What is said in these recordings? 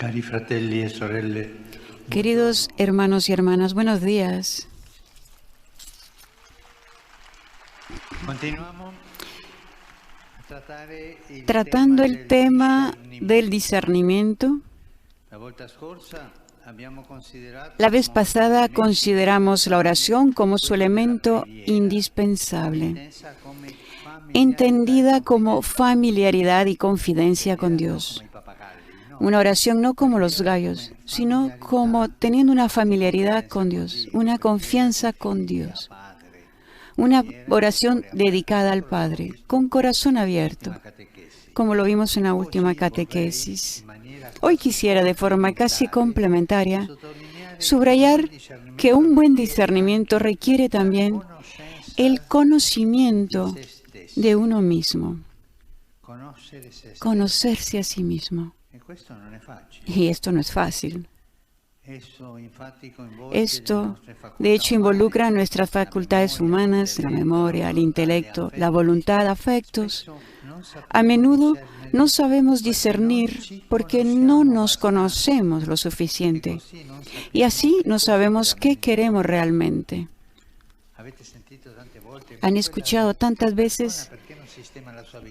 Cari fratelli e sorelle, Queridos hermanos y hermanas, buenos días. continuamos Tratando el tema del discernimiento. La vez pasada consideramos la oración como su elemento indispensable, entendida como familiaridad y confidencia con Dios. Una oración no como los gallos, sino como teniendo una familiaridad con Dios, una confianza con Dios. Una oración dedicada al Padre, con corazón abierto, como lo vimos en la última catequesis. Hoy quisiera, de forma casi complementaria, subrayar que un buen discernimiento requiere también el conocimiento de uno mismo, conocerse a sí mismo. Y esto no es fácil. Esto, de hecho, involucra nuestras facultades humanas, la memoria, el intelecto, la voluntad, afectos. A menudo no sabemos discernir porque no nos conocemos lo suficiente y así no sabemos qué queremos realmente. Han escuchado tantas veces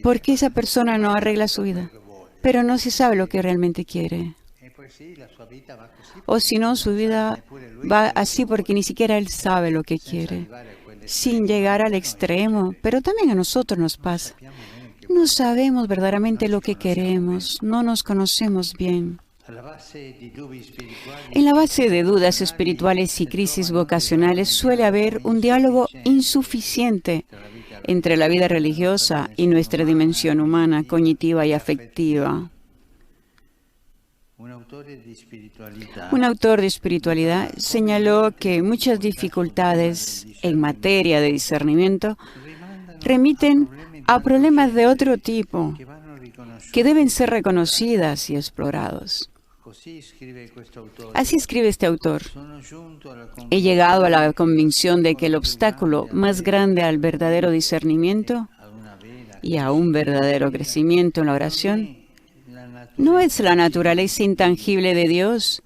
por qué esa persona no arregla su vida, pero no se sabe lo que realmente quiere. O si no, su vida va así porque ni siquiera él sabe lo que quiere, sin llegar al extremo. Pero también a nosotros nos pasa. No sabemos verdaderamente lo que queremos, no nos conocemos bien. En la base de dudas espirituales y crisis vocacionales suele haber un diálogo insuficiente entre la vida religiosa y nuestra dimensión humana, cognitiva y afectiva. Un autor de espiritualidad señaló que muchas dificultades en materia de discernimiento remiten a problemas de otro tipo que deben ser reconocidas y explorados. Así escribe este autor. He llegado a la convicción de que el obstáculo más grande al verdadero discernimiento y a un verdadero crecimiento en la oración no es la naturaleza intangible de Dios,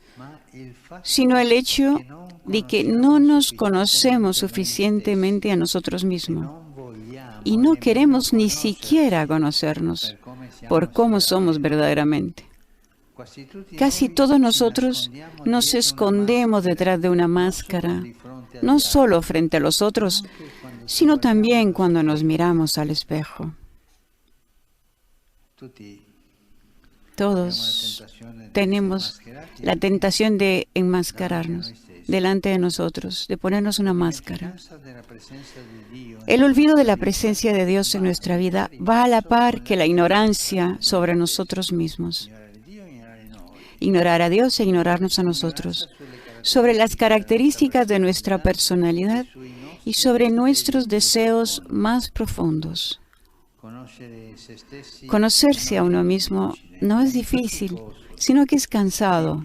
sino el hecho de que no nos conocemos suficientemente a nosotros mismos y no queremos ni siquiera conocernos por cómo somos verdaderamente. Casi todos nosotros nos escondemos detrás de una máscara, no solo frente a los otros, sino también cuando nos miramos al espejo. Todos tenemos la tentación de enmascararnos delante de nosotros, de ponernos una máscara. El olvido de la presencia de Dios en nuestra vida va a la par que la ignorancia sobre nosotros mismos. Ignorar a Dios e ignorarnos a nosotros, sobre las características de nuestra personalidad y sobre nuestros deseos más profundos. Conocerse a uno mismo no es difícil, sino que es cansado.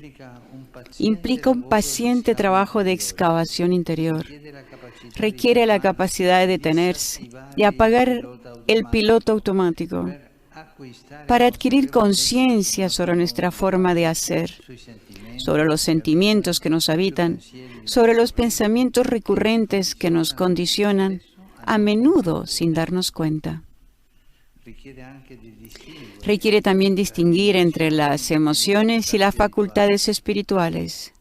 Implica un paciente trabajo de excavación interior. Requiere la capacidad de detenerse, de apagar el piloto automático, para adquirir conciencia sobre nuestra forma de hacer, sobre los sentimientos que nos habitan, sobre los pensamientos recurrentes que nos condicionan, a menudo sin darnos cuenta. Requiere también distinguir entre las emociones y las facultades espirituales.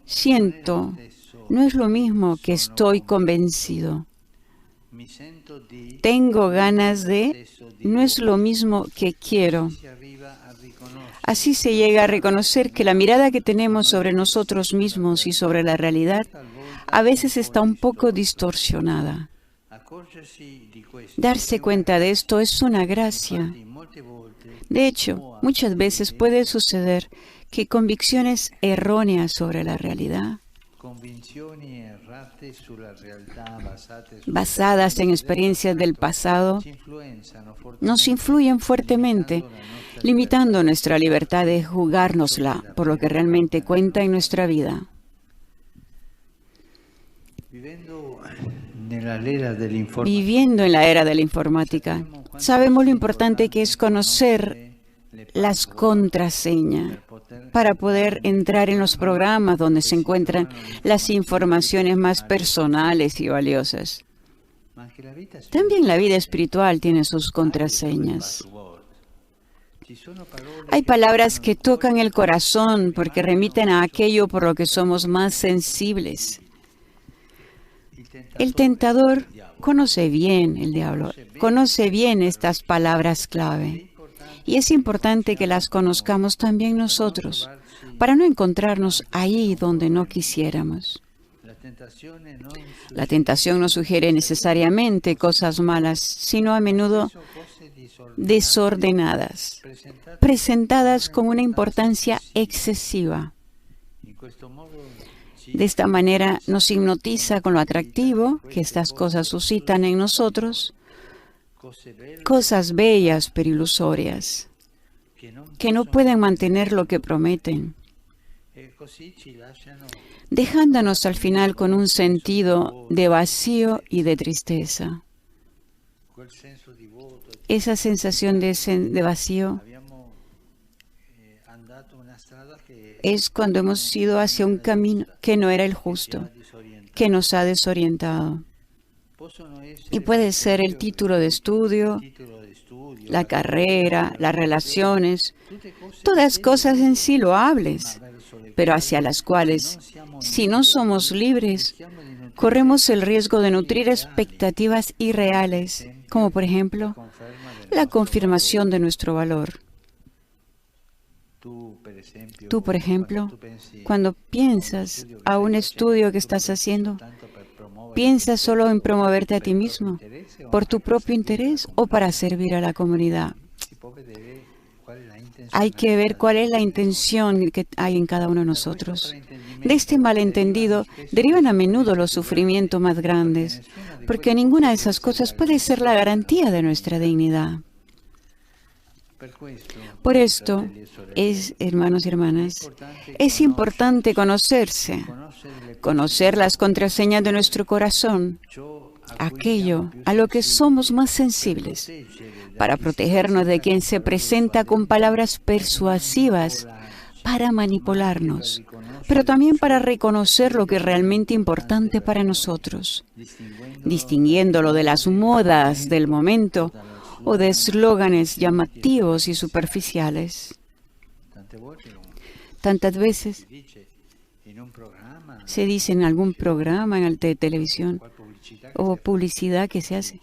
Siento no es lo mismo que estoy convencido. Tengo ganas de no es lo mismo que quiero. Así se llega a reconocer que la mirada que tenemos sobre nosotros mismos y sobre la realidad a veces está un poco distorsionada. Darse cuenta de esto es una gracia. De hecho, muchas veces puede suceder que convicciones erróneas sobre la realidad, basadas en experiencias del pasado, nos influyen fuertemente, limitando nuestra libertad de jugárnosla por lo que realmente cuenta en nuestra vida. Viviendo en la era de la informática, sabemos lo importante que es conocer las contraseñas para poder entrar en los programas donde se encuentran las informaciones más personales y valiosas. También la vida espiritual tiene sus contraseñas. Hay palabras que tocan el corazón porque remiten a aquello por lo que somos más sensibles. El tentador conoce bien, el diablo, conoce bien estas palabras clave. Y es importante que las conozcamos también nosotros, para no encontrarnos ahí donde no quisiéramos. La tentación no sugiere necesariamente cosas malas, sino a menudo desordenadas, presentadas con una importancia excesiva. De esta manera nos hipnotiza con lo atractivo que estas cosas suscitan en nosotros, cosas bellas pero ilusorias, que no pueden mantener lo que prometen, dejándonos al final con un sentido de vacío y de tristeza. Esa sensación de vacío es cuando hemos ido hacia un camino que no era el justo, que nos ha desorientado. Y puede ser el título de estudio, la carrera, las relaciones, todas cosas en sí loables, pero hacia las cuales, si no somos libres, corremos el riesgo de nutrir expectativas irreales, como por ejemplo, la confirmación de nuestro valor. Tú, por ejemplo, cuando piensas a un estudio que estás haciendo, ¿piensas solo en promoverte a ti mismo, por tu propio interés o para servir a la comunidad? Hay que ver cuál es la intención que hay en cada uno de nosotros. De este malentendido derivan a menudo los sufrimientos más grandes, porque ninguna de esas cosas puede ser la garantía de nuestra dignidad. Por esto, hermanos y hermanas, es importante conocerse, conocer las contraseñas de nuestro corazón, aquello a lo que somos más sensibles, para protegernos de quien se presenta con palabras persuasivas para manipularnos, pero también para reconocer lo que es realmente importante para nosotros, distinguiéndolo de las modas del momento o de eslóganes llamativos y superficiales. Tantas veces se dice en algún programa, en el de televisión o publicidad que se hace,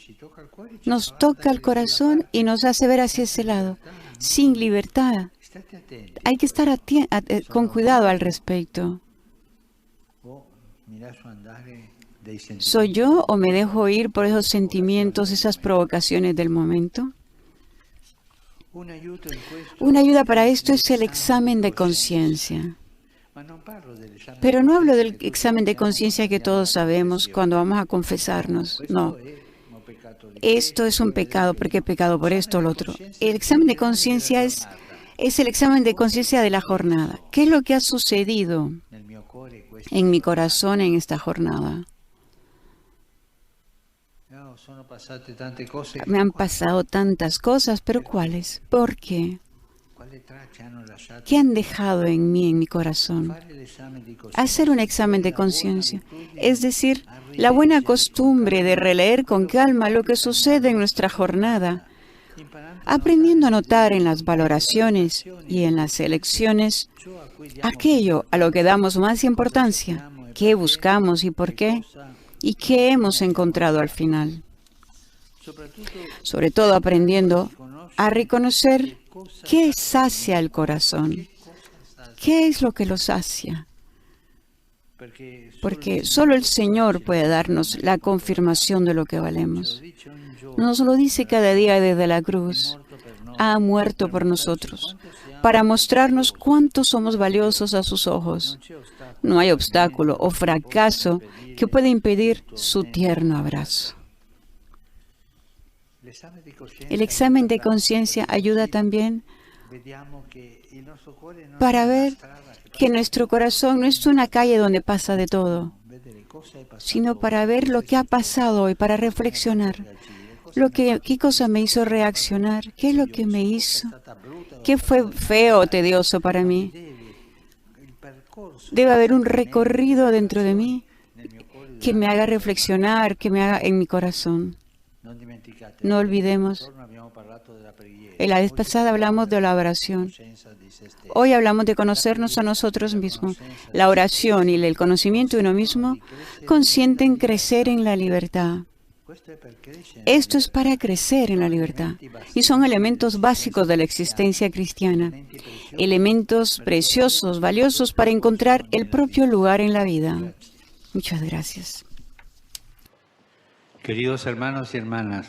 nos toca el corazón y nos hace ver hacia ese lado, sin libertad. Hay que estar con cuidado al respecto. ¿Soy yo o me dejo ir por esos sentimientos, esas provocaciones del momento? Una ayuda para esto es el examen de conciencia. Pero no hablo del examen de conciencia que todos sabemos cuando vamos a confesarnos. No. Esto es un pecado porque he pecado por esto o lo otro. El examen de conciencia es el examen de conciencia de la jornada. ¿Qué es lo que ha sucedido en mi corazón en esta jornada? Me han pasado tantas cosas, pero ¿cuáles? ¿Por qué? ¿Qué han dejado en mí, en mi corazón? Hacer un examen de conciencia, es decir, la buena costumbre de releer con calma lo que sucede en nuestra jornada, aprendiendo a notar en las valoraciones y en las elecciones aquello a lo que damos más importancia, qué buscamos y por qué, y qué hemos encontrado al final. Sobre todo aprendiendo a reconocer qué sacia el corazón, qué es lo que lo sacia. Porque solo el Señor puede darnos la confirmación de lo que valemos. Nos lo dice cada día desde la cruz. Ha muerto por nosotros, para mostrarnos cuánto somos valiosos a sus ojos. No hay obstáculo o fracaso que pueda impedir su tierno abrazo. El examen de conciencia ayuda también para ver que nuestro corazón no es una calle donde pasa de todo, sino para ver lo que ha pasado y para reflexionar ¿Qué cosa me hizo reaccionar? ¿Qué es lo que me hizo? ¿Qué fue feo o tedioso para mí? Debe haber un recorrido dentro de mí que me haga reflexionar, que me haga en mi corazón. No olvidemos, la vez pasada hablamos de la oración. Hoy hablamos de conocernos a nosotros mismos. La oración y el conocimiento de uno mismo consienten crecer en la libertad. Esto es para crecer en la libertad y son elementos básicos de la existencia cristiana, elementos preciosos, valiosos para encontrar el propio lugar en la vida. Muchas gracias. Queridos hermanos y hermanas,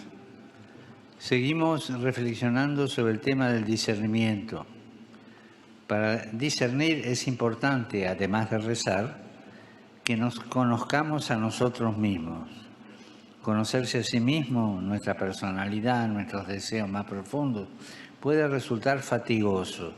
seguimos reflexionando sobre el tema del discernimiento. Para discernir es importante, además de rezar, que nos conozcamos a nosotros mismos. Conocerse a sí mismo, nuestra personalidad, nuestros deseos más profundos, puede resultar fatigoso,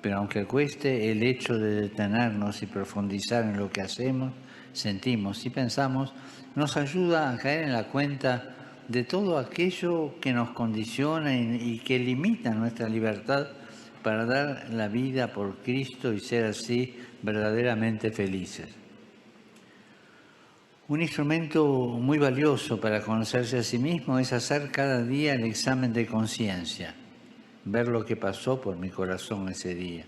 pero aunque cueste, el hecho de detenernos y profundizar en lo que hacemos, sentimos y pensamos, nos ayuda a caer en la cuenta de todo aquello que nos condiciona y que limita nuestra libertad para dar la vida por Cristo y ser así verdaderamente felices. Un instrumento muy valioso para conocerse a sí mismo es hacer cada día el examen de conciencia, ver lo que pasó por mi corazón ese día.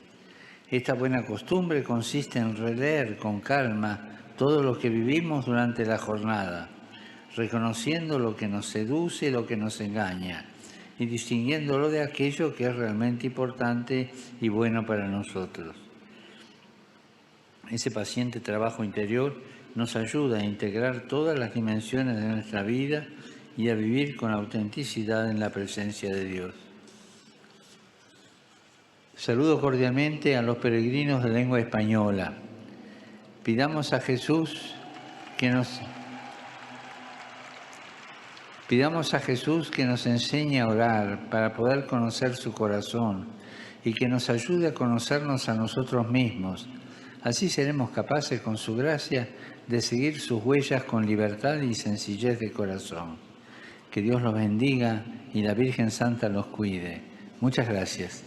Esta buena costumbre consiste en releer con calma todo lo que vivimos durante la jornada, reconociendo lo que nos seduce y lo que nos engaña, y distinguiéndolo de aquello que es realmente importante y bueno para nosotros. Ese paciente trabajo interior nos ayuda a integrar todas las dimensiones de nuestra vida y a vivir con autenticidad en la presencia de Dios. Saludo cordialmente a los peregrinos de lengua española. Pidamos a Jesús que nos enseñe a orar para poder conocer su corazón y que nos ayude a conocernos a nosotros mismos. Así seremos capaces, con su gracia, de seguir sus huellas con libertad y sencillez de corazón. Que Dios los bendiga y la Virgen Santa los cuide. Muchas gracias.